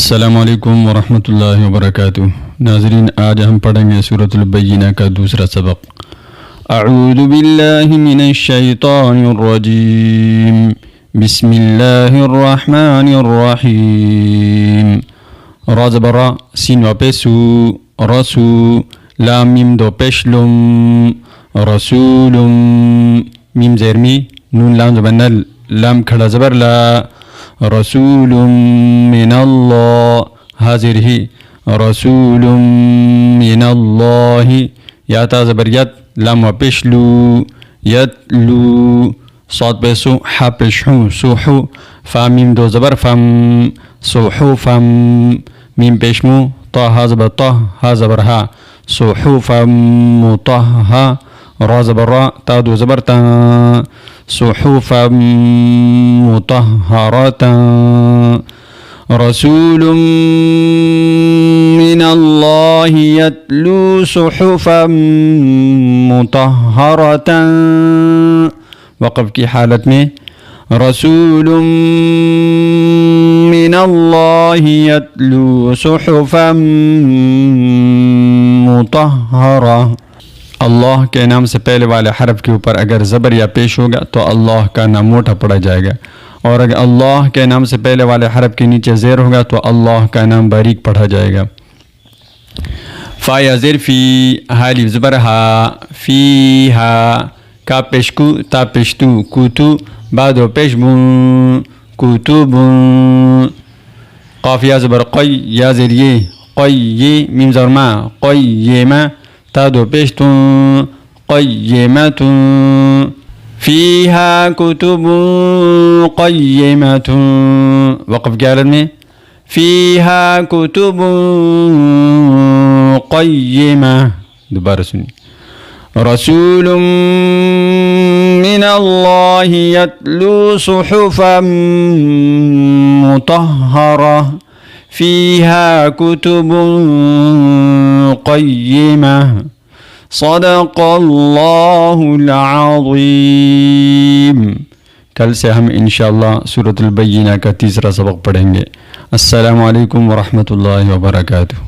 अस्सलामु अलैकुम वरहमतुल्लाहि वबरकातुह। नाज़रीन, आज हम पढ़ेंगे सूरतुल बय्यिना का दूसरा सबक। अऊज़ु बिल्लाहि मिनश शैतानिर रजीम। बिस्मिल्लाहिर रहमानिर रहीम। रा ज़बर रा, सीन वा पेश सू, रसू, लाम मीम दो पेश लुम, रसूलुम, मीम ज़ेर मी, नून लाम ज़बर नल, लाम खड़ा ज़बर ला, रसूलुम मिनल्लाह, हाजिर ही, रसूलुम मिनल्लाहि, या ता ज़बर यत, लाम वा पेश लू, यतलू, साद पेशु, हा पेश हूँ, सुहु, फा मीम दो ज़बर फम, सुहुफम, मीम पेश मू, ता हा ज़बर ता, हा ज़बर हा, सुहुफम मुतहहा, रा ज़बर रा, ता दो ज़बर ता, सुहुफम मुतहहरता, रसूलुम मिनल्लाहि यतलू सुहुफम मुतहहरता। वक़फ़ की हालत में रसूलुम मिनल्लाहि यतलू सुहुफम मुतहहरा। अल्लाह के नाम से पहले वाले हरफ के ऊपर अगर ज़बर या पेश होगा तो अल्लाह का नाम मोटा पड़ा जाएगा, और अगर अल्लाह के नाम से पहले वाले हरफ के नीचे ज़ेर होगा तो अल्लाह का नाम बारीक पढ़ा जाएगा। फ़ा या ज़ेर फ़ी, हालिफ ज़बर हा, फ़ी हा, का पेशकू, ता पेशतू, कुतु, बादो पेश बूँ, कुतुबूँ, क़ाफ़ या ज़बर क़ई, या ज़ेर ये, क़ई ये, मीम ज़बर मा, क़ई ये मा, ता दो पेशतूँ, क़य्यिमतूँ, फ़ीहा कुतुबुन क़य्यिमतूँ। वक़फ़ की हालत में फ़ीहा कुतुबुन क़य्यिमा। दोबारा सुनिए। रसूलुम मिनल्लाहि यतलू सुहुफम मुतहहरा, फ़ीहा कुतुबुन क़य्यिमा। सदक़ल्लाहुल अज़ीम। कल से हम इंशाअल्लाह सूरतुल बय्यिना का तीसरा सबक पढ़ेंगे। अस्सलामु अलैकुम वरहमतुल्लाहि वबरकातुह।